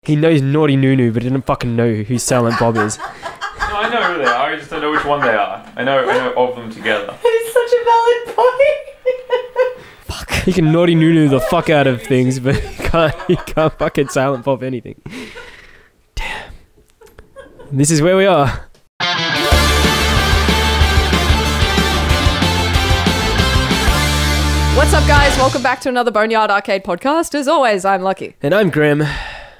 He knows Naughty Nunu, but he didn't fucking know who Silent Bob is. No, I know who they are. I just don't know which one they are. I know of them together. It is such a valid point. Fuck. He can Naughty Nunu the fuck out of things, but he can't fucking Silent Bob anything. Damn. This is where we are. What's up, guys? Welcome back to another Boneyard Arcade podcast. As always, I'm Lucky. And I'm Grim.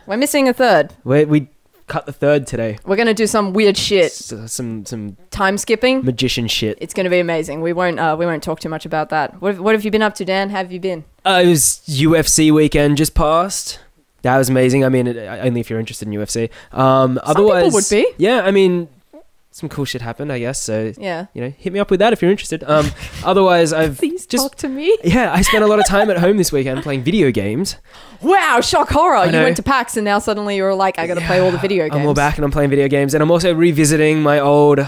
We're missing a third. We cut the third today. We're going to do some weird shit. Some Time skipping. magician shit. It's going to be amazing. We won't talk too much about that. What have you been up to, Dan? How have you been? It was UFC weekend just passed. That was amazing. I mean, only if you're interested in UFC. Otherwise, people would be. Yeah, I mean, some cool shit happened, I guess. So, Yeah. you know, hit me up with that if you're interested. Otherwise, I've Please just... talk to me. Yeah, I spent a lot of time at home this weekend playing video games. Wow, shock horror. You know. went to PAX and now suddenly you're like, I got to play all the video games. I'm all back and I'm playing video games. And I'm also revisiting my old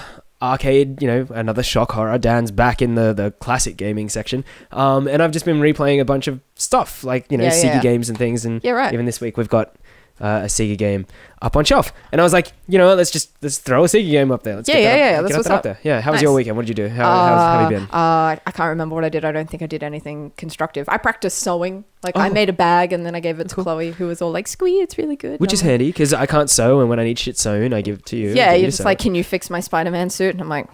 arcade, you know, another shock horror. Dan's back in the classic gaming section. And I've just been replaying a bunch of stuff, like, you know, Sega games and things. And Yeah, right. even this week we've got a Sega game up on shelf. And I was like, you know what, let's throw a Sega game up there. Let's get That's what's that up. up there. Yeah, how was Nice. your weekend? What did you do? How have you been? I can't remember what I did. I don't think I did anything constructive. I practiced sewing. Like, I made a bag and then I gave it to Chloe, who was all like, "Squee, it's really good." Which is handy, because I can't sew, and when I need shit sewn, I give it to you. Yeah, you you're just like, "Can you fix my Spider-Man suit?" And I'm like,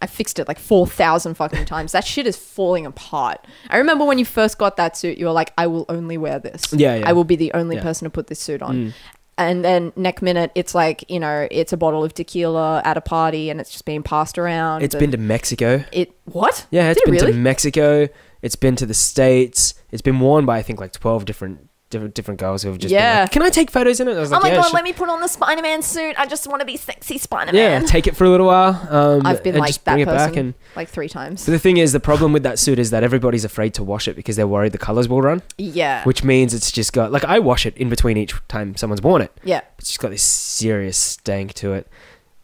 I fixed it like 4,000 fucking times. That shit is falling apart. I remember when you first got that suit, you were like, "I will only wear this. Yeah. I will be the only person to put this suit on." And then next minute, it's like, you know, it's a bottle of tequila at a party and it's just being passed around. It's been to Mexico. What? Yeah, it's Did it been really? to Mexico. It's been to the States. It's been worn by, I think, like 12 different girls who have just been like, "Can I take photos in it?" I was like, Oh my yeah, god, sure. let me put on the Spider-Man suit. I just want to be sexy Spider-Man. Yeah, take it for a little while. I've been and like just that bring person it back. And like 3 times. but the thing is, the problem with that suit is that everybody's afraid to wash it because they're worried the colors will run. Yeah. Which means it's just got, like, I wash it in between each time someone's worn it. Yeah. It's just got this serious stank to it.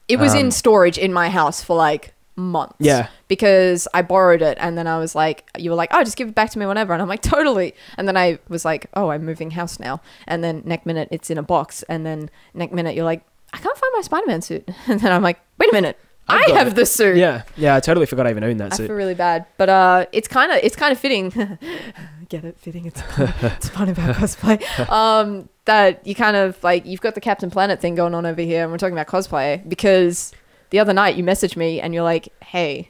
It was in storage in my house for like months. Yeah. Because I borrowed it and then I was like, you were like, "Oh, just give it back to me whenever." And I'm like, "Totally." And then I was like, "Oh, I'm moving house now." And then next minute it's in a box. And then next minute you're like, "I can't find my Spider-Man suit." And then I'm like, "Wait a minute. I have the suit." Yeah. I totally forgot I even owned that I suit. feel really bad. But it's kind of fitting. Get it? Fitting. It's fun about cosplay. That you kind of like, you've got the Captain Planet thing going on over here and we're talking about cosplay because the other night you messaged me and you're like, "Hey,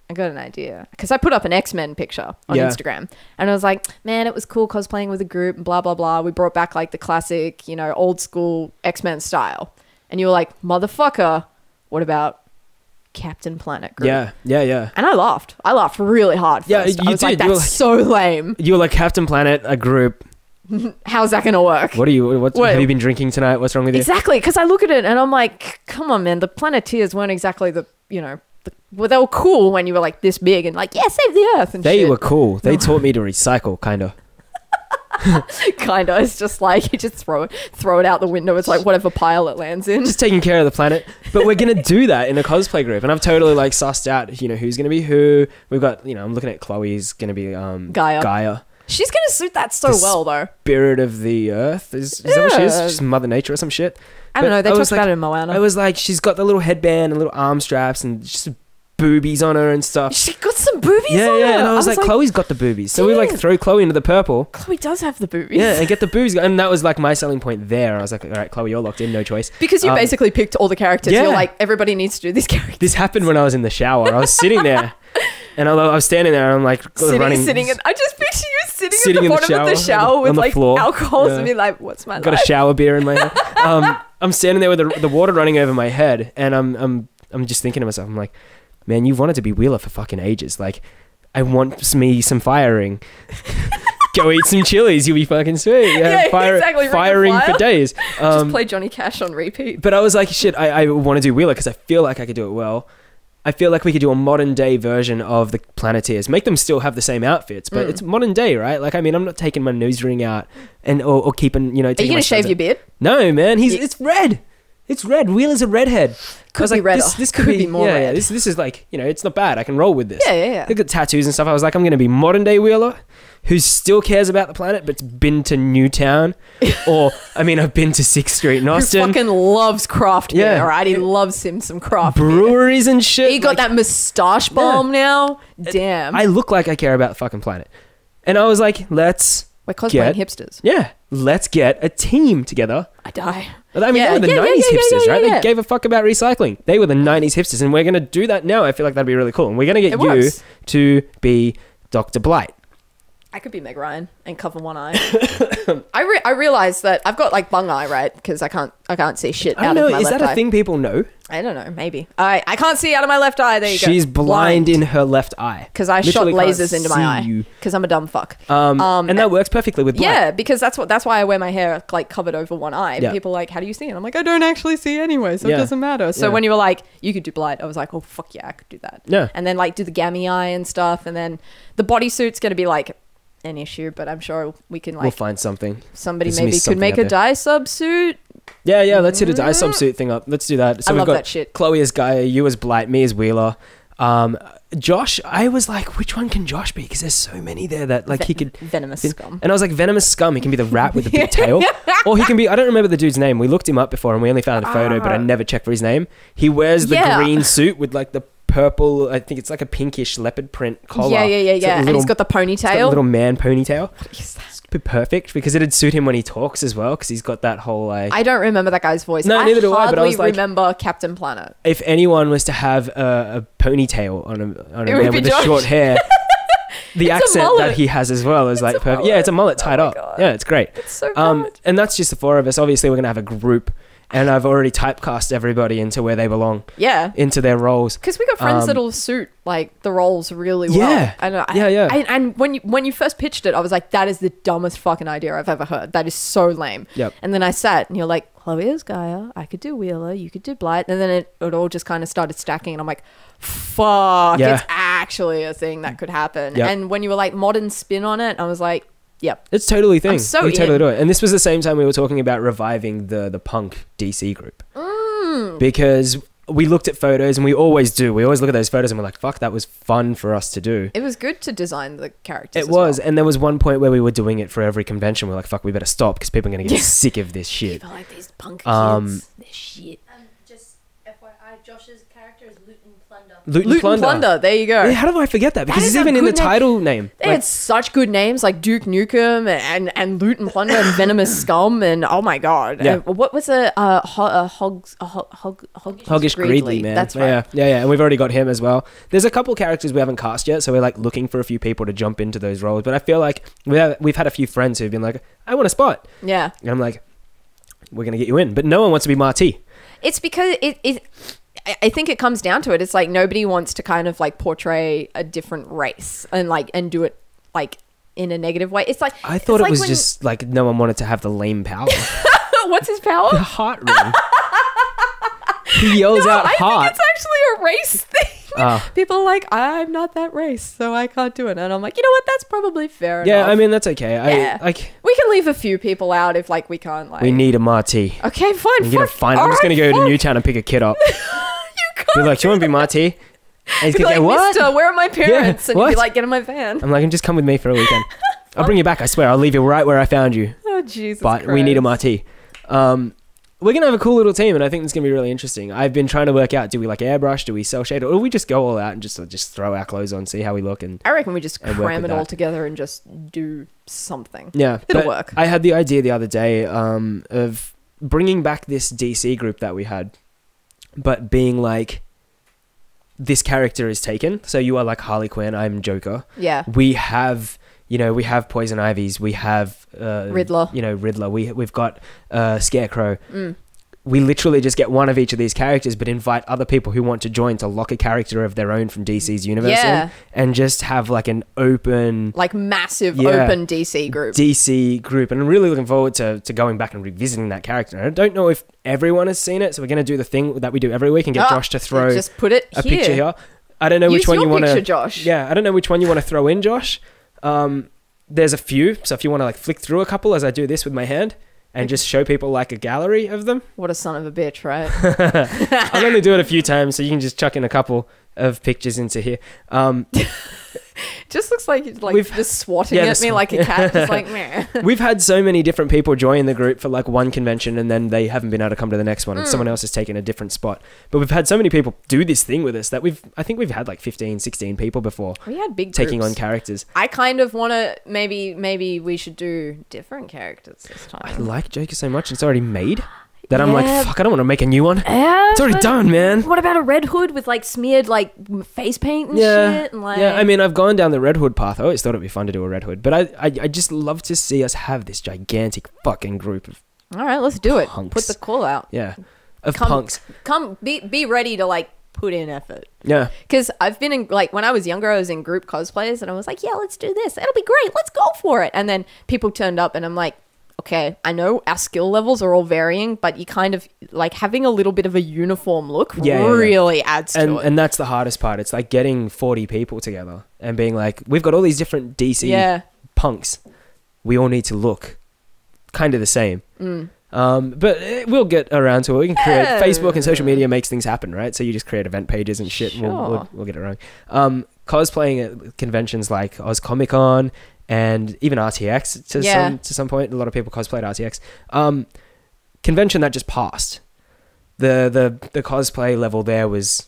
I got an idea." Because I put up an X-Men picture on Instagram and I was like, "Man, it was cool cosplaying with a group and blah, blah, blah." We brought back like the classic, you know, old school X-Men style. And you were like, "Motherfucker, what about Captain Planet group?" Yeah. And I laughed. I laughed really hard first. Yeah, I you was like, did. You were "That's so lame. You were like, Captain Planet, a group. How's that going to work?" What have you been drinking tonight? What's wrong with you? Exactly, because I look at it and I'm like, come on, man. The Planeteers weren't exactly the, you know, well, they were cool when you were like this big and like, "Yeah, save the earth." And They shit. were cool. They taught me to recycle, kind of. Kind of. It's just like, you just throw it out the window. It's like whatever pile it lands in. Just taking care of the planet. But we're going to do that in a cosplay group. And I've totally like sussed out, you know, who's going to be who. We've got, you know, I'm looking at Chloe's going to be Gaia. She's going to suit that so well, though. Spirit of the earth. Is that what she is? She's Mother Nature or some shit. I don't know. They talked about it in Moana. I was like, she's got the little headband and little arm straps and just boobies on her and stuff. She got some boobies on her. Yeah. And I was like, Chloe's got the boobies. So we like throw Chloe into the purple. Chloe does have the boobies. Yeah, and get the boobies. And that was like my selling point there. I was like, all right, Chloe, you're locked in, no choice. Because you basically picked all the characters. Yeah. You're like, everybody needs to do these characters. This happened when I was in the shower. I was sitting there. And I was standing there and I'm like sitting I just picture you sitting at the bottom of the shower with like floor. alcohols and be like, "What's my life?" Got a shower beer in my hand. I'm standing there with the water running over my head and I'm just thinking to myself, I'm like, man, you've wanted to be Wheeler for fucking ages. Like, I want me some firing. Go eat some chilies, you'll be fucking sweet. Yeah, exactly. Firing for days. Just play Johnny Cash on repeat. But I was like, shit, I want to do Wheeler because I feel like I could do it well. I feel like we could do a modern day version of the Planeteers. Make them still have the same outfits, but it's modern day, right? Like, I mean, I'm not taking my nose ring out and or keeping, you know. Are you gonna shave your beard? No, man. It's red. It's red. Wheeler's a redhead. Could be red. This could be more red. This is like, you know, it's not bad. I can roll with this. Yeah. Look at tattoos and stuff. I was like, I'm gonna be modern day Wheeler. who still cares about the planet but's been to Newtown, or I mean, I've been to 6th Street in Who Austin. fucking loves craft beer, Yeah. right? He loves him some craft beer. Breweries and shit. He got that moustache bomb now. Damn. I look like I care about the fucking planet. And I was like, We're cosplaying hipsters. let's get a team together. I die. I mean, they were the 90s hipsters, right? They gave a fuck about recycling. They were the 90s hipsters, and we're going to do that now. I feel like that'd be really cool. And we're going to get It you works. to be Dr. Blight. I could be Meg Ryan and cover one eye. I realized that I've got like bung eye, right? Because I can't see shit I don't out know, of my is left that a eye. thing people know? I don't know. Maybe I can't see out of my left eye. There you go. She's blind in her left eye. because I Literally shot can't lasers into my see eye you. because I'm a dumb fuck. And that works perfectly with Blight. Yeah, because that's why I wear my hair like covered over one eye. Yeah. People are like, how do you see? And I'm like, I don't actually see anyway, so it Yeah. doesn't matter. So Yeah. when you were like, you could do Blight, I was like, oh fuck yeah, I could do that. Yeah. And then like do the gammy eye and stuff, and then the bodysuit's gonna be like an issue, but I'm sure we can like We'll find something. somebody There's gonna be maybe could something make out a there. dye subsuit. Yeah, let's hit a dye subsuit thing up. Let's do that. So I we've love got that shit. Chloe as Gaia, you as Blight, me as Wheeler. Josh, I was like, which one can Josh be? Because there's so many there that like he could... Venomous scum. And I was like, Venomous Scum. He can be the rat with the big tail. Or he can be... I don't remember the dude's name. We looked him up before and we only found a photo, but I never checked for his name. He wears the Yeah. green suit with like the purple... I think it's like a pinkish leopard print collar. Yeah. It's like a And little- he's got the it's got a ponytail. little man ponytail. What is that? It's perfect because it'd suit him when he talks as well because he's got that whole like... I don't remember that guy's voice. No, neither do I, but I hardly was like- remember Captain Planet. If anyone was to have a ponytail on a It would man be with the Josh. short hair, the It's a accent mullet. that he has as well is like a perfect. mullet. Yeah, it's a mullet tied Oh my up. God. Yeah, it's great. It's so good. And that's just the four of us. Obviously, we're gonna have a group, and I've already typecast everybody into where they belong, Yeah. into their roles. Because we got friends that'll suit like the roles really well. Yeah. Yeah. And when you first pitched it, I was like, that is the dumbest fucking idea I've ever heard. That is so lame. Yep. And then I sat and you're like, Chloe is Gaia, I could do Wheeler, you could do Blight. And then it all just kind of started stacking and I'm like, fuck, Yeah. it's actually a thing that could happen. Yep. And when you were like modern spin on it, I was like, yep. It's totally a thing. I'm so we totally in. do it. And this was the same time we were talking about reviving the punk DC group. Because we looked at photos and we always do. We always look at those photos and we're like, fuck, that was fun for us to do. It was good to design the characters. It was. And there was one point where we were doing it for every convention. We're like, fuck, we better stop because people are going to get sick of this shit. People are like these punk kids. They're shit. Just FYI, Josh's character is Loot and Plunder. Loot Loot and Plunder. There you go. Yeah, how do I forget that? Because is it's a even in the good name. title name. They Like, had such good names like Duke Nukem and Loot and Plunder and Venomous Scum and oh my god. Yeah. What was a Hoggish Greedly, man. That's right. Yeah. And we've already got him as well. There's a couple characters we haven't cast yet, so we're like looking for a few people to jump into those roles. But I feel like we've had a few friends who've been like, I want a spot. Yeah. And I'm like, we're going to get you in. But no one wants to be Marty. It's because I think it comes down to it. It's like nobody wants to kind of like portray a different race and do it like in a negative way. It's like I thought it's it like was when- just like no one wanted to have the lame power. what's his The power? heart ring. He yells out I heart. think it's actually a race thing. Oh. People are like, I'm not that race, so I can't do it. And I'm like, you know what? That's probably fair Yeah, enough. I mean, that's okay. Yeah. We can leave a few people out if like we can't like. We need a Marty. Okay, fine. I'm gonna find. I'm just gonna go to Newtown and pick a kid up. You can't. Be like, do you want to be Marty? And he's Be gonna like, go, what? Mister, where are my parents? Yeah, and you'd be what? like, get in my van. I'm like, just come with me for a weekend. I'll bring you back. I swear. I'll leave you right where I found you. Oh Jesus! But we need a Marty. We're gonna have a cool little team, and I think it's gonna be really interesting. I've been trying to work out: do we like airbrush? Do we cell shade? Or do we just go all out and just throw our clothes on, see how we look? And I reckon we just and work cram with it all that. together and just do something. yeah, It'll but work. I had the idea the other day of bringing back this DC group that we had, but being like, this character is taken. So you are like Harley Quinn. I'm Joker. Yeah. We have, we have Poison Ivies. We have Riddler. Riddler. We've got Scarecrow. We literally just get one of each of these characters, but invite other people who want to join to lock a character of their own from DC's universe Yeah. in, and just have like an open Like massive Yeah. open DC group. DC group. And I'm really looking forward to going back and revisiting that character. I don't know if everyone has seen it, so we're going to do the thing that we do every week and get Josh to throw Just put it a here. picture here. I don't know Use which one your you want picture, to... Josh. Yeah, I don't know which one you want to throw in, Josh. There's a few, so if you want to like flick through a couple as I do this with my hand and just show people like a gallery of them. What a son of a bitch, right? I'll only do it a few times, so you can just chuck in a couple of pictures into here. Just looks like it's like We've- just swatting yeah, the at me sw- like a cat. Just like, meh. We've had so many different people join the group for like one convention and then they haven't been able to come to the next one and someone else has taken a different spot. But we've had so many people do this thing with us that I think we've had like 15, 16 people before We had big taking groups. on characters. I kind of want to maybe we should do different characters this I time. like Joker so much, it's already made that I'm like, Yeah. fuck, I don't want to make a new one. Yeah, It's already but done, man. What about a Red Hood with like smeared like face paint and Yeah, shit? And, like, yeah. I mean, I've gone down the Red Hood path. I always thought it'd be fun to do a Red Hood, but I just love to see us have this gigantic fucking group of all right, let's do it. Punks. Put the call out. of Come- punks. Come, be ready to like put in effort. Yeah, Because I've been in, like, when I was younger, I was in group cosplays and I was like, yeah, let's do this. It'll be great. Let's go for it. And then people turned up and I'm like, okay, I know our skill levels are all varying, but you kind of, like, having a little bit of a uniform look really adds to it. and that's the hardest part. It's like getting 40 people together and being like, we've got all these different DC punks. We all need to look kind of the same. But we'll get around to it. We can create Facebook and social media makes things happen, right? So you just create event pages and shit. And we'll get it around. Cosplaying at conventions like Oz Comic Con and even RTX to some point. A lot of people cosplay at RTX. Convention that just passed. The cosplay level there was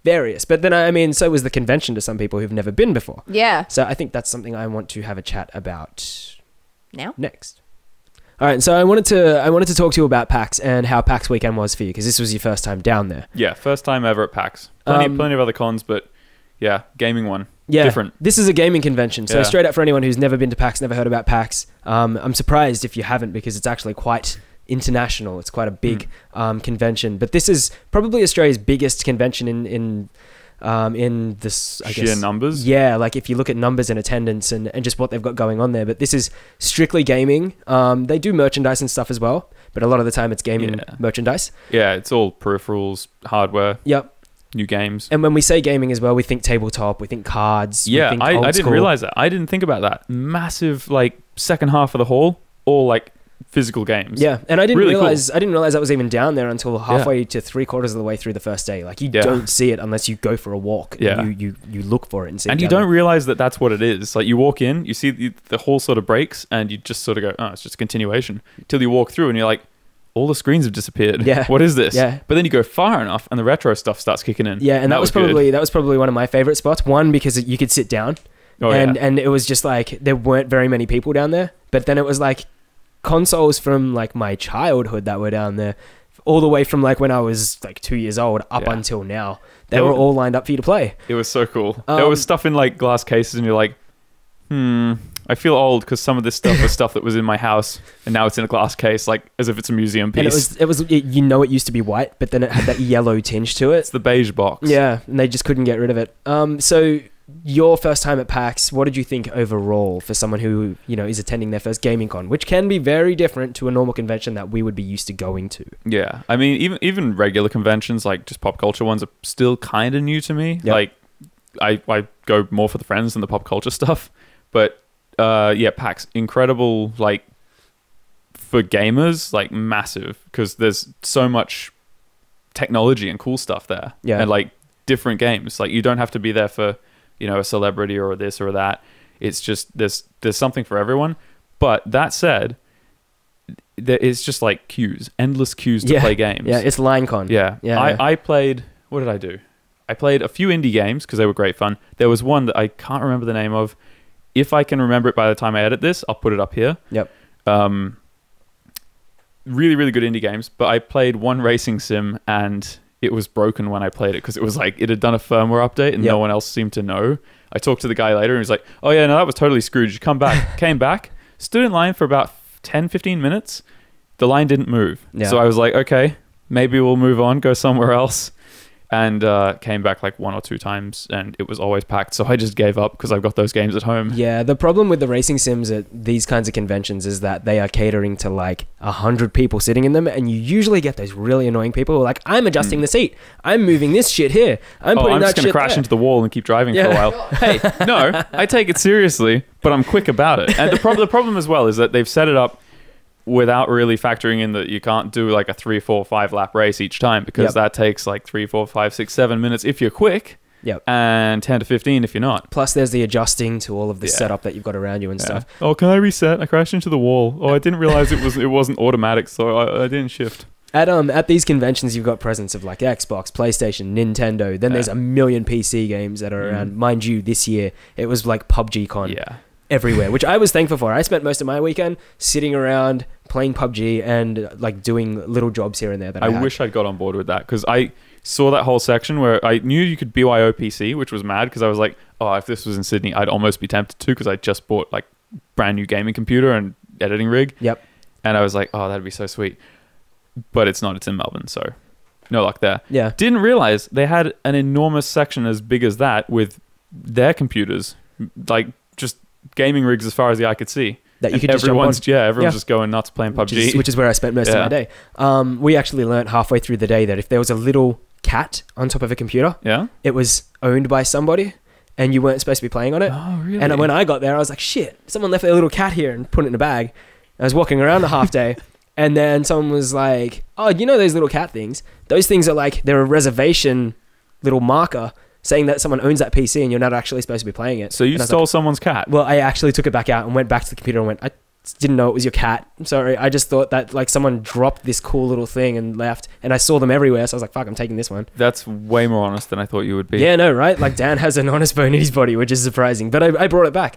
various, but then I mean, so was the convention to some people who've never been before. Yeah. So I think that's something I want to have a chat about Now? next. All right, so I wanted to talk to you about PAX and how PAX weekend was for you because this was your first time down there. Yeah, first time ever at PAX. Plenty of other cons, but yeah, gaming one. Yeah, Different. This is a gaming convention, so Yeah. straight up for anyone who's never been to PAX, never heard about PAX, I'm surprised if you haven't because it's actually quite international. It's quite a big convention, but this is probably Australia's biggest convention in this, I guess, Sheer numbers. Yeah, like if you look at numbers and attendance and just what they've got going on there. But this is strictly gaming. They do merchandise and stuff as well, but a lot of the time it's gaming merchandise. Yeah, it's all peripherals, hardware, Yep. new games. And when we say gaming as well, we think tabletop, we think cards. we Yeah, think I old didn't school. realize that. I didn't think about that. Massive, like, second half of the hall, all like physical games. Yeah, and I didn't Really realize that was even down there until halfway to 3/4 of the way through the first day. Like you Yeah. don't see it unless you go for a walk. Yeah. And you look for it and see. And it you down don't realize that that's what it is. Like you walk in, you see the hall sort of breaks, and you just sort of go, "Oh, it's just a continuation." Till you walk through, and you're like, "All the screens have disappeared. Yeah. What is this?" Yeah. But then you go far enough, and the retro stuff starts kicking in. Yeah, and that was good. probably one of my favorite spots. One because you could sit down, and it was just like there weren't very many people down there. But then it was like consoles from like my childhood that were down there, all the way from like when I was like 2 years old up Yeah. until now. They were all lined up for you to play. It was so cool. There was stuff in like glass cases, and you're like, I feel old because some of this stuff was stuff that was in my house, and now it's in a glass case, like as if it's a museum piece. And it used to be white, but then it had that yellow tinge to it. It's the beige box. Yeah, and they just couldn't get rid of it. So your first time at PAX, what did you think overall for someone who, is attending their first gaming con, which can be very different to a normal convention that we would be used to going to? Yeah, I mean, even regular conventions, like just pop culture ones, are still kind of new to me. Yep. Like, I go more for the friends than the pop culture stuff. But PAX, incredible, like, for gamers, like, massive, because there's so much technology and cool stuff there. Yeah. And, like, different games. Like, you don't have to be there for, a celebrity or this or that. It's just, there's something for everyone. But that said, it's just, like, queues, endless queues to play games. Yeah, it's LineCon. Yeah. Yeah. I played, what did I do? I played a few indie games because they were great fun. There was one that I can't remember the name of. If I can remember it by the time I edit this, I'll put it up here. Yep. Really, really good indie games. But I played one racing sim and it was broken when I played it because it was like it had done a firmware update and no one else seemed to know. I talked to the guy later and he was like, "Oh yeah, no, that was totally screwed. You come back." Came back, stood in line for about 10, 15 minutes. The line didn't move. Yeah. So I was like, okay, maybe we'll move on, go somewhere else. And came back like 1 or 2 times and it was always packed. So I just gave up because I've got those games at home. Yeah, the problem with the racing sims at these kinds of conventions is that they are catering to like 100 people sitting in them, and you usually get those really annoying people who are like, "I'm adjusting the seat, I'm moving this shit here, I'm putting I'm that just going to shit crash there." into the wall and keep driving for a while. Hey, no, I take it seriously, but I'm quick about it. And the problem as well is that they've set it up without really factoring in that you can't do like a 3, 4, 5 lap race each time because that takes like 3, 4, 5, 6, 7 minutes if you're quick. Yep. and 10 to 15 if you're not. Plus, there's the adjusting to all of the Yeah. setup that you've got around you and stuff. Oh, can I reset? I crashed into the wall. Oh, I didn't realize it wasn't automatic, so I didn't shift. At these conventions, you've got presence of like Xbox, PlayStation, Nintendo. Then there's a million PC games that are around. Mind you, this year it was like PUBG Con everywhere, which I was thankful for. I spent most of my weekend sitting around playing PUBG and like doing little jobs here and there. That I wish I'd got on board with that, because I saw that whole section where I knew you could BYO PC, which was mad, because I was like, oh, if this was in Sydney, I'd almost be tempted to, because I just bought like brand new gaming computer and editing rig. Yep. And I was like, oh, that'd be so sweet. But it's not. It's in Melbourne, so no luck there. Yeah. Didn't realize they had an enormous section as big as that with their computers, like just gaming rigs as far as the eye could see. That you could just jump on. Everyone's just going nuts playing PUBG. Which is where I spent most of my day. We actually learnt halfway through the day that if there was a little cat on top of a computer, it was owned by somebody and you weren't supposed to be playing on it. Oh, really? And when I got there, I was like, shit, someone left their little cat here and put it in a bag. I was walking around the half day and then someone was like, oh, you know those little cat things? Those things are like, they're a reservation little marker saying that someone owns that PC and you're not actually supposed to be playing it. So you stole someone's cat? Well, I actually took it back out and went back to the computer and went, I didn't know it was your cat. I'm sorry. I just thought that like someone dropped this cool little thing and left, and I saw them everywhere. So I was like, fuck, I'm taking this one. That's way more honest than I thought you would be. Yeah, no, right? Like Dan has an honest bone in his body, which is surprising. But I brought it back.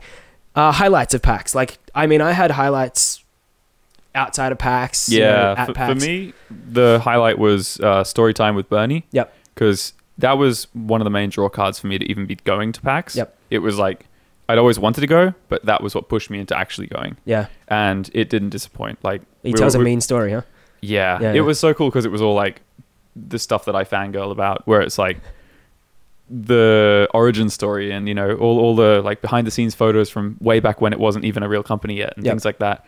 Highlights of PAX. Like, I mean, I had highlights outside of PAX. Yeah, at PAX. For me, the highlight was story time with Bernie. Yep. Because that was one of the main draw cards for me to even be going to PAX. Yep. It was like, I'd always wanted to go, but that was what pushed me into actually going. Yeah. And it didn't disappoint. Like, he tells a mean story, huh? Yeah. Yeah, it was so cool because it was all like the stuff that I fangirl about, where it's like the origin story and, you know, all the like behind the scenes photos from way back when it wasn't even a real company yet and things like that.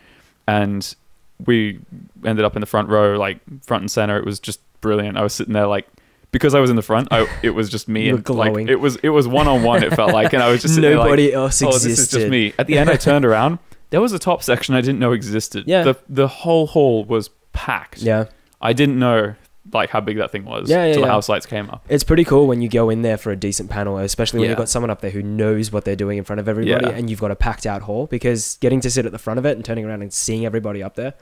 And we ended up in the front row, like front and center. It was just brilliant. I was sitting there like, because I was in the front, it was just me and glowing. Like it was one-on-one. It felt like, and I was just sitting nobody there like, else existed. Oh, this is just me. At the end, I turned around. There was a top section I didn't know existed. Yeah. The whole hall was packed. Yeah. I didn't know like how big that thing was till the house lights came up. It's pretty cool when you go in there for a decent panel, especially when Yeah. you've got someone up there who knows what they're doing in front of everybody, and you've got a packed out hall, because getting to sit at the front of it and turning around and seeing everybody up there,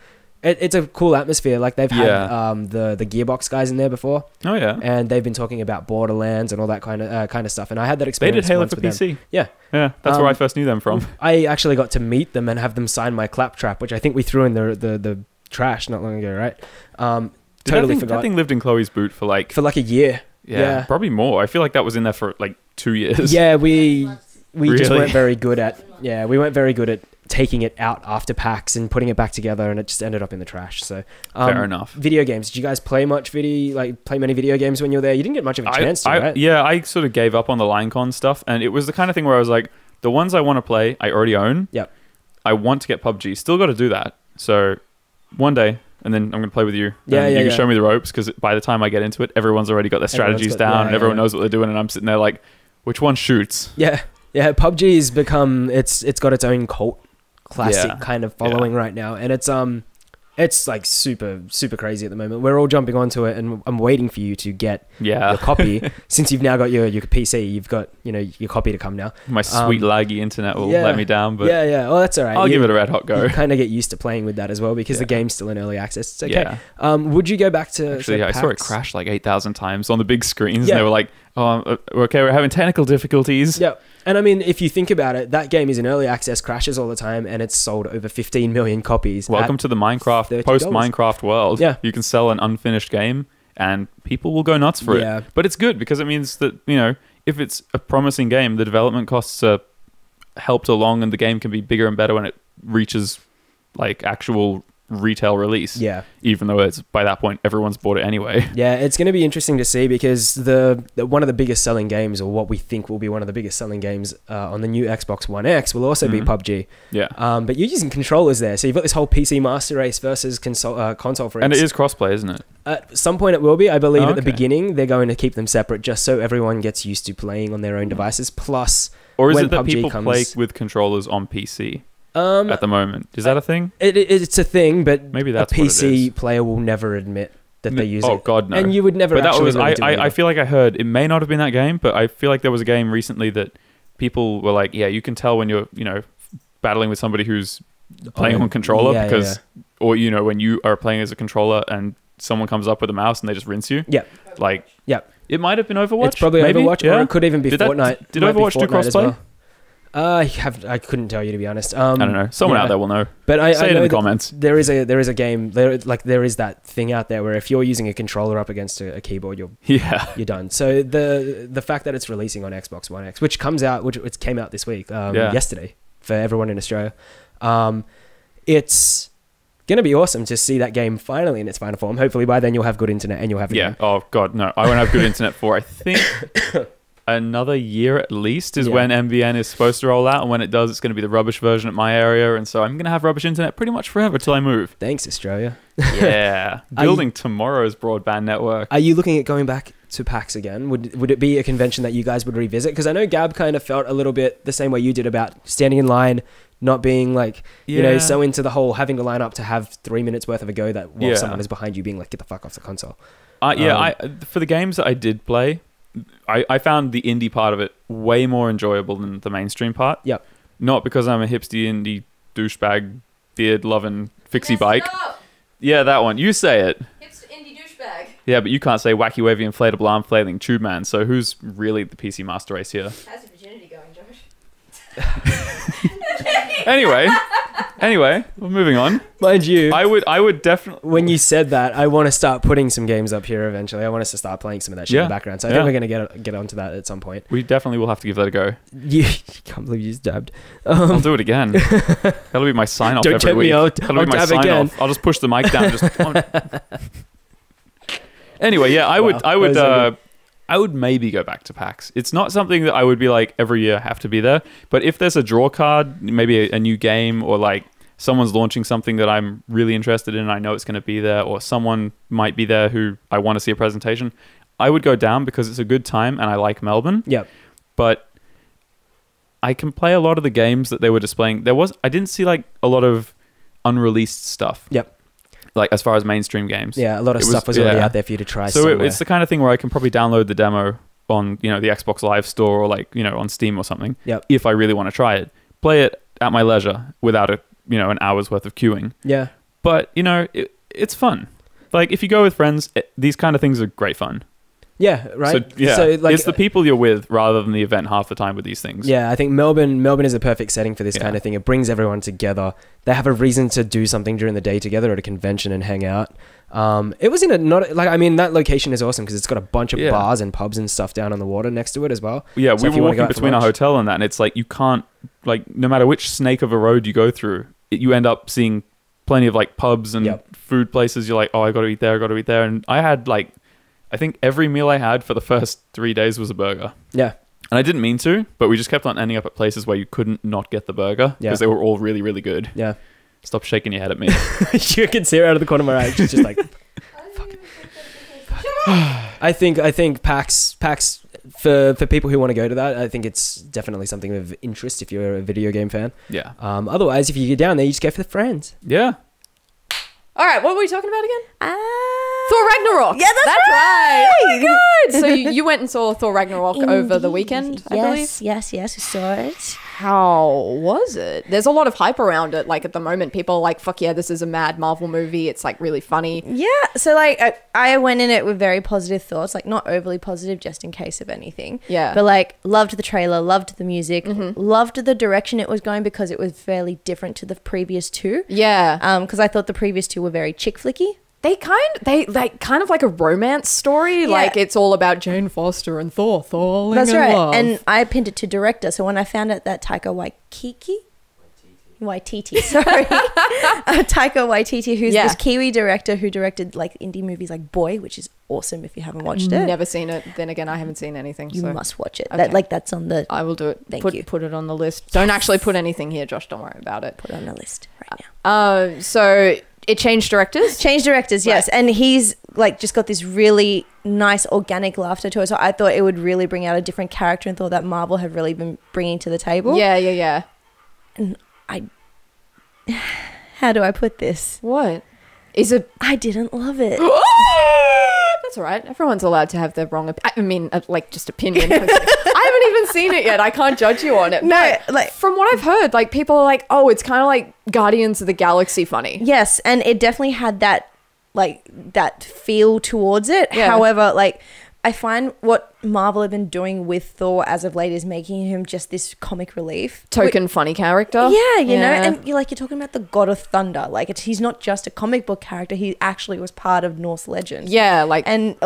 it's a cool atmosphere. Like they've had the Gearbox guys in there before. Oh yeah. And they've been talking about Borderlands and all that kind of stuff. And I had that They experience. did Halo once for with them. PC. Yeah. Yeah, that's where I first knew them from. I actually got to meet them and have them sign my claptrap, which I think we threw in the trash not long ago, right? Totally forgot. That thing lived in Chloe's boot for like a year. Yeah, probably more. I feel like that was in there for like 2 years. Yeah, we just Really? weren't very good at we weren't very good at taking it out after PAX and putting it back together, and it just ended up in the trash. So Fair enough. Video games. Did you guys play many video games when you were there? You didn't get much of a chance to, right? Yeah, I sort of gave up on the LineCon stuff, and it was the kind of thing where I was like, the ones I want to play, I already own. Yep. I want to get PUBG. Still got to do that. So one day, and then I'm going to play with you. And you can show me the ropes, because by the time I get into it, everyone's already got their strategies down, and everyone knows what they're doing, and I'm sitting there like, which one shoots? Yeah. Yeah, PUBG has become it's got its own cult classic kind of following right now, and it's like super crazy at the moment. We're all jumping onto it, and I'm waiting for you to get your copy. Since you've now got your PC, you've got your copy to come now. My sweet laggy internet will let me down, but well, that's all right. I'll give it a red hot go. You kind of get used to playing with that as well, because the game's still in early access. It's okay. Would you go back to actually? I PAX? saw it crash like 8,000 times on the big screens. And they were like, "Oh, okay, we're having technical difficulties." Yeah. And I mean, if you think about it, that game is in early access, crashes all the time, and it's sold over 15 million copies. Welcome to the Minecraft, post-Minecraft world. Yeah. You can sell an unfinished game, and people will go nuts for it. But it's good, because it means that, if it's a promising game, the development costs are helped along, and the game can be bigger and better when it reaches, like, actual retail release. Yeah. Even though it's by that point everyone's bought it anyway. Yeah, it's going to be interesting to see, because the one of the biggest selling games, or what we think will be one of the biggest selling games on the new Xbox One X, will also be PUBG. Yeah. But you're using controllers there, so you've got this whole PC master race versus console for it. And it is crossplay, isn't it? At some point it will be. I believe at the beginning they're going to keep them separate, just so everyone gets used to playing on their own devices. Plus, or is when it that PUBG people play comes, with controllers on PC? At the moment, is that a thing? It's a thing, but maybe that's a PC what it is. player will never admit that they use Oh it. God, no. And you would never. But that actually was really do it I either. feel like I heard it may not have been that game, but I feel like there was a game recently that people were like, yeah, you can tell when you're battling with somebody who's playing on controller because or when you are playing as a controller and someone comes up with a mouse and they just rinse you. Yeah. Like it might have been Overwatch. It's probably maybe? Overwatch, or it could even be Fortnite. Did It might be Overwatch do Fortnite as crossplay? well. I couldn't tell you, to be honest. I don't know. Someone out there will know. But I Say it know in the that comments. There is a game. There is that thing out there where if you're using a controller up against a keyboard, you're done. So the fact that it's releasing on Xbox One X, which it came out this week, yesterday for everyone in Australia, it's gonna be awesome to see that game finally in its final form. Hopefully by then you'll have good internet and you'll have a game. Oh God, no! I won't have good internet for I think another year at least is when MVN is supposed to roll out, and when it does, it's going to be the rubbish version at my area, and so I'm going to have rubbish internet pretty much forever till I move. Thanks, Australia. Yeah, building tomorrow's broadband network. Are you looking at going back to PAX again? Would it be a convention that you guys would revisit? Because I know Gab kind of felt a little bit the same way you did about standing in line, not being like, so into the whole having to line up to have 3 minutes worth of a go that while someone is behind you being like, get the fuck off the console. For the games that I did play, I found the indie part of it way more enjoyable than the mainstream part. Yep. Not because I'm a hipster indie douchebag, beard-loving fixie bike. Yeah, that one. You say it. Hipster indie douchebag. Yeah, but you can't say wacky wavy inflatable arm flailing tube man. So who's really the PC master race here? How's your virginity going, Josh? Anyway, we're moving on. Mind you, I would definitely. when you said that, I want to start putting some games up here eventually. I want us to start playing some of that shit in the background. So I think we're going to get onto that at some point. We definitely will have to give that a go. You can't believe you just dabbed. I'll do it again. That'll be my sign off Don't every tempt week. me, I'll That'll be my dab sign again. off. I'll just push the mic down. Anyway, yeah, I would maybe go back to PAX. It's not something that I would be like every year have to be there. But if there's a draw card, maybe a new game, or like someone's launching something that I'm really interested in and I know it's going to be there, or someone might be there who I want to see a presentation, I would go down because it's a good time and I like Melbourne. Yep. But I can play a lot of the games that they were displaying. I didn't see like a lot of unreleased stuff. Yep. Like as far as mainstream games. Yeah, a lot of stuff was already out there for you to try. So it's the kind of thing where I can probably download the demo on the Xbox Live Store or like on Steam or something. Yep. If I really want to try it, play it at my leisure without an hour's worth of queuing. Yeah. But it's fun. Like if you go with friends, these kind of things are great fun. Yeah, right. So it's the people you're with rather than the event half the time with these things. Yeah, I think Melbourne is a perfect setting for this kind of thing. It brings everyone together. They have a reason to do something during the day together at a convention and hang out. It was that location is awesome because it's got a bunch of bars and pubs and stuff down on the water next to it as well. Yeah, so we were walking between our hotel and that, and it's like you can't, like, no matter which snake of a road you go through, you end up seeing plenty of like pubs and food places. You're like, oh, I got to eat there. And I had I think every meal I had for the first 3 days was a burger. Yeah. And I didn't mean to, but we just kept on ending up at places where you couldn't not get the burger because they were all really, really good. Yeah. Stop shaking your head at me. You can see her out of the corner of my eye. She's just like, fuck. I think PAX for people who want to go to that, I think it's definitely something of interest if you're a video game fan. Yeah. Otherwise, if you get down there, you just go for the friends. Yeah. All right, what were we talking about again? Thor Ragnarok. Yeah, that's right. Oh my god! So you went and saw Thor Ragnarok over the weekend, I believe? Yes, we saw it. How was it? There's a lot of hype around it. Like at the moment, people are like, fuck yeah, this is a mad Marvel movie. It's like really funny. Yeah, so like I went in it with very positive thoughts, like not overly positive just in case of anything. Yeah. But like loved the trailer, loved the music, loved the direction it was going because it was fairly different to the previous two. Yeah. Because I thought the previous two were very chick flicky. They kind of like a romance story. Yeah. Like it's all about Jane Foster and Thor falling in love. And I pinned it to director. So when I found out that Taika Waititi, sorry, Taika Waititi, who's this Kiwi director who directed like indie movies like Boy, which is awesome if you haven't watched it. Never seen it. Then again, I haven't seen anything. You must watch it. Okay. That's on the. I will do it. Thank you. Put it on the list. Don't actually put anything here, Josh. Don't worry about it. Put it on the list right now. So. It changed directors? Changed directors, yes. Right. And he's like just got this really nice organic laughter to it. So I thought it would really bring out a different character and thought that Marvel have really been bringing to the table. Yeah. And how do I put this? What? Is it? I didn't love it. That's all right. Everyone's allowed to have their wrong like just opinion. I haven't even seen it yet. I can't judge you on it. No, but like from what I've heard, like people are like, oh, it's kind of like Guardians of the Galaxy funny. Yes, and it definitely had that like that feel towards it. Yeah. However, like I find what Marvel have been doing with Thor as of late is making him just this comic relief. Token funny character. Yeah, you know, and you're talking about the God of Thunder. Like he's not just a comic book character. He actually was part of Norse legend. Yeah, like and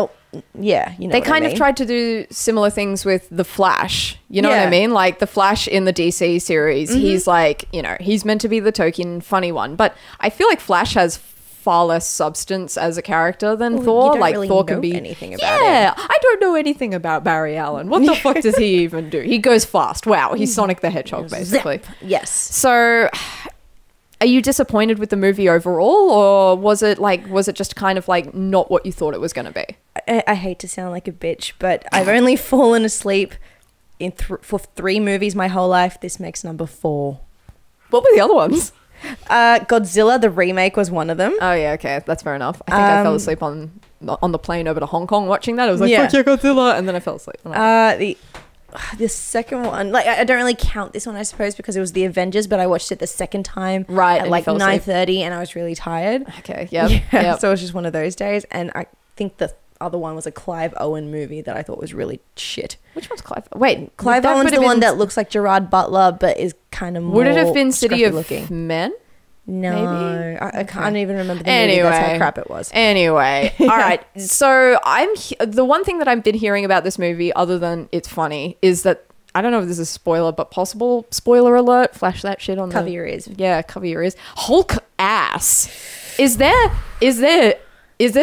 yeah, you know they kind of tried to do similar things with the Flash. You know what I mean? Like the Flash in the DC series, he's like, you know, he's meant to be the token funny one, but I feel like Flash has far less substance as a character than Thor. You don't like really Thor know can be anything about him. I don't know anything about Barry Allen. What the fuck does he even do? He goes fast. Wow, he's Sonic the Hedgehog basically. Zip. Yes. So are you disappointed with the movie overall, or was it just kind of like not what you thought it was going to be? I hate to sound like a bitch, but I've only fallen asleep for 3 movies my whole life. This makes number 4. What were the other ones? Godzilla, the remake, was one of them. Oh yeah, okay, that's fair enough. I think I fell asleep on the plane over to Hong Kong watching that. I was like, fuck yeah, Godzilla, and then I fell asleep. The second one, like I don't really count this one, I suppose, because it was the Avengers, but I watched it the second time at like 9:30, and I was really tired. Okay, yeah. So it was just one of those days, and I think the other one was a Clive Owen movie that I thought was really shit. Which one's Clive? Wait, Clive Owen's the one that looks like Gerard Butler, but is kind of more. Would it have been City of looking. Men? No, maybe? I can't even remember the movie. That's how crap it was. Anyway, all right. So the one thing that I've been hearing about this movie, other than it's funny, is that I don't know if this is a spoiler, but possible spoiler alert. Flash that shit on cover your ears. Yeah, cover your ears. Hulk ass. Is there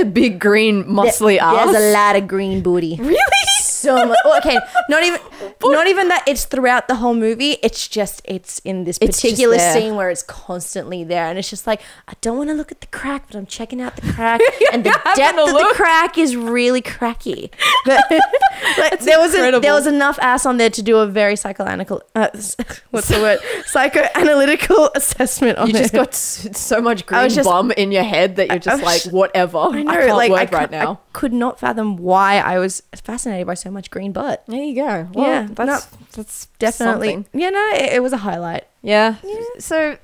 big green muscly ass? There's a lot of green booty. Really? So much. Okay, not even that. It's throughout the whole movie. It's in this particular scene where it's constantly there, and it's just like, I don't want to look at the crack, but I'm checking out the crack, and the depth of the crack is really cracky. But like, there was enough ass on there to do a very psychoanalytical assessment on it. You just got so much green bum in your head that you're just like, whatever. I know, I can't work right now. I could not fathom why I was fascinated by so much green butt. There you go. Well, yeah, that's definitely something. Yeah, no, it was a highlight. Yeah. So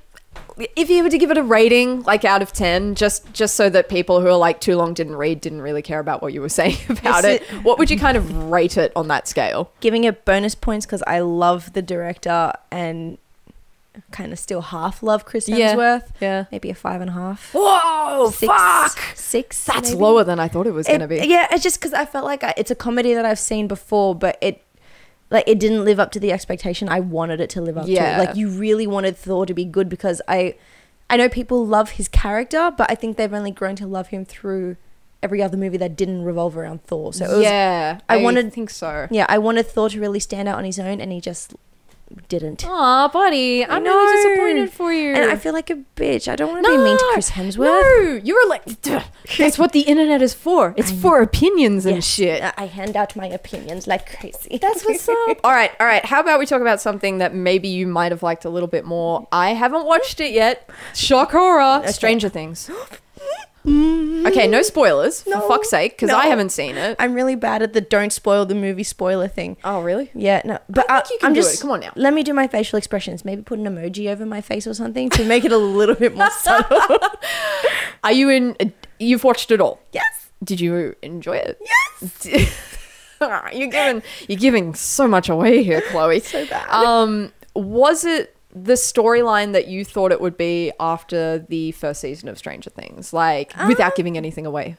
if you were to give it a rating, like out of 10, just so that people who are like too long didn't really care about what you were saying about it, what would you kind of rate it on that scale? Giving it bonus points because I love the director and kind of still half love Chris Hemsworth. Yeah. Maybe a 5.5. Whoa, 6, fuck. 6. That's maybe. lower than I thought it was going to be. Yeah, it's just because I felt like it's a comedy that I've seen before, but it didn't live up to the expectation I wanted it to live up to. Like you really wanted Thor to be good because I know people love his character, but I think they've only grown to love him through every other movie that didn't revolve around Thor. So it was, I think so. Yeah, I wanted Thor to really stand out on his own, and he just didn't. Aw, buddy, I'm really disappointed for you. And I feel like a bitch. I don't want to be mean to Chris Hemsworth. No, you were like, that's what the internet is for. It's for opinions and shit. I hand out my opinions like crazy. That's what's up. All right. How about we talk about something that maybe you might have liked a little bit more? I haven't watched it yet. Shock horror. Okay. Stranger Things. Okay, no spoilers, for fuck's sake, because I haven't seen it. I'm really bad at the don't spoil the movie spoiler thing. Oh, really? Yeah, no. But I think you can do it. Come on now. Let me do my facial expressions. Maybe put an emoji over my face or something to make it a little bit more subtle. Are you in... You've watched it all? Yes. Did you enjoy it? Yes. You're giving so much away here, Chloe. So bad. Was it the storyline that you thought it would be after the first season of Stranger Things, like without giving anything away?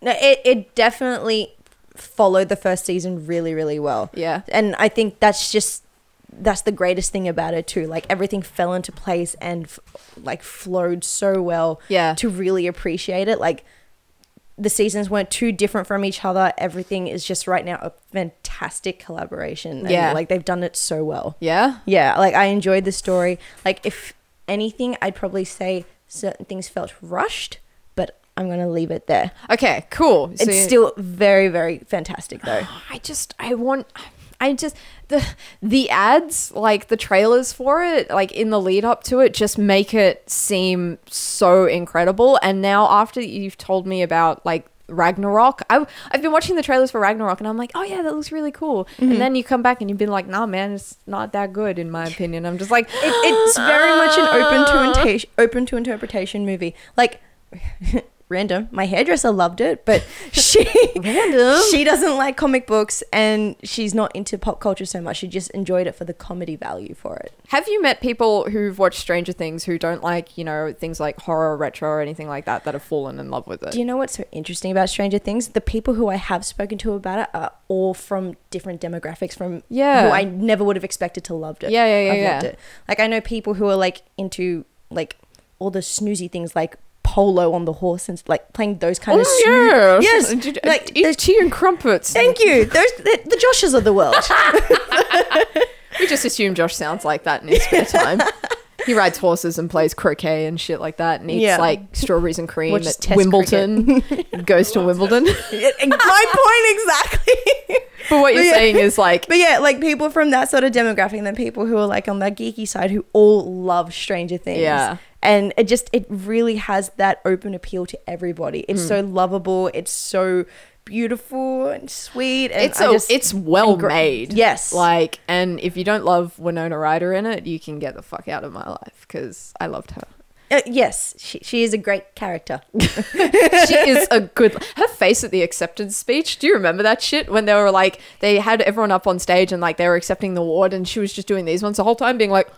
No, it definitely followed the first season really, really well. Yeah. And I think that's the greatest thing about it too. Like everything fell into place and like flowed so well to really appreciate it. Like the seasons weren't too different from each other. Everything is just right now a fantastic collaboration. And like they've done it so well. Yeah. Yeah. Like I enjoyed the story. Like if anything, I'd probably say certain things felt rushed, but I'm going to leave it there. Okay, cool. So it's still very, very fantastic though. The ads, like the trailers for it, like in the lead up to it, just make it seem so incredible. And now after you've told me about like Ragnarok. I've been watching the trailers for Ragnarok and I'm like, oh yeah, that looks really cool. And then you come back and you've been like, nah, man, it's not that good in my opinion. I'm just like, it's very much an open to interpretation movie. Like, random. My hairdresser loved it, but she doesn't like comic books and she's not into pop culture so much. She just enjoyed it for the comedy value for it. Have you met people who've watched Stranger Things who don't like, you know, things like horror, retro, or anything like that have fallen in love with it? Do you know what's so interesting about Stranger Things? The people who I have spoken to about it are all from different demographics, from who I never would have expected to loved it. Loved it. Like, I know people who are like into like all the snoozy things like polo on the horse and like playing those kind of yes, like tea and crumpets. Thank you. Those the Joshes of the world. We just assume Josh sounds like that in his spare time. He rides horses and plays croquet and shit like that and eats like strawberries and cream at Wimbledon. Goes to Wimbledon. My point exactly. But what you're saying is like... But yeah, like people from that sort of demographic and then people who are like on that geeky side who all love Stranger Things. Yeah. And it really has that open appeal to everybody. It's so lovable. It's so beautiful and sweet. And it's well made. Yes. Like, and if you don't love Winona Ryder in it, you can get the fuck out of my life because I loved her. Yes, she is a great character. She is a good... Her face at the acceptance speech, do you remember that shit? When they were like, they had everyone up on stage and like they were accepting the award and she was just doing these ones the whole time being like...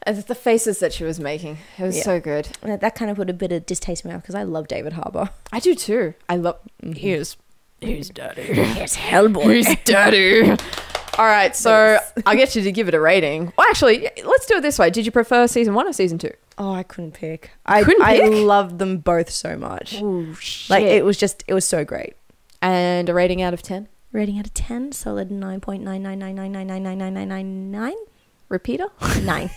And the faces that she was making, it was so good. That kind of put a bit of distaste in my mouth because I love David Harbour. I do too. I love... Here's daddy. Here's Hellboy. Here's daddy. All right, so I'll get you to give it a rating. Well, actually, let's do it this way. Did you prefer season 1 or season 2? Oh, I couldn't pick. I loved them both so much. Oh, shit. Like, it was so great. And a rating out of 10? Rating out of 10, solid 9.99999999999. Repeater? 9.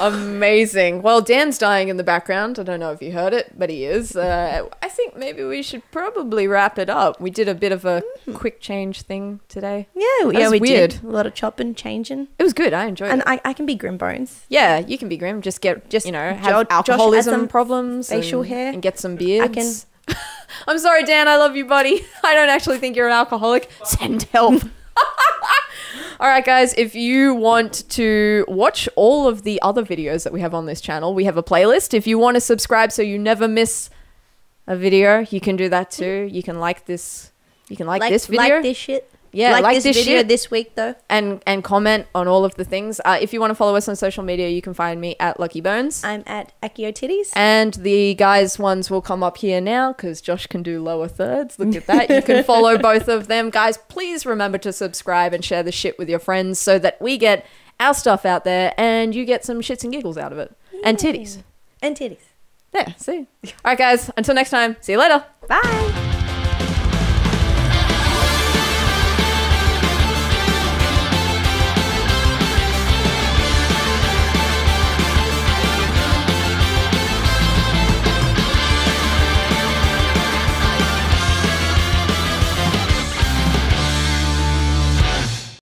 Amazing. Well, Dan's dying in the background. I don't know if you heard it, but he is. I think maybe we should probably wrap it up. We did a bit of a quick change thing today. Yeah, we did. A lot of chopping, changing. It was good. I enjoyed it. And I can be grim bones. Yeah, you can be grim. Just have alcoholism problems. Facial hair. And get some beards. I'm sorry, Dan. I love you, buddy. I don't actually think you're an alcoholic. Send help. All right, guys, if you want to watch all of the other videos that we have on this channel, we have a playlist. If you want to subscribe so you never miss a video, you can do that too. You can like this. You can like this video. Like this shit. Yeah, like this video this week though. And comment on all of the things. If you want to follow us on social media, you can find me at Lucky Bones. I'm at Akio Titties. And the guys' ones will come up here now because Josh can do lower thirds. Look at that. You can follow both of them. Guys, please remember to subscribe and share the shit with your friends so that we get our stuff out there and you get some shits and giggles out of it. Yeah. And titties. And titties. Yeah, see. All right, guys. Until next time. See you later. Bye.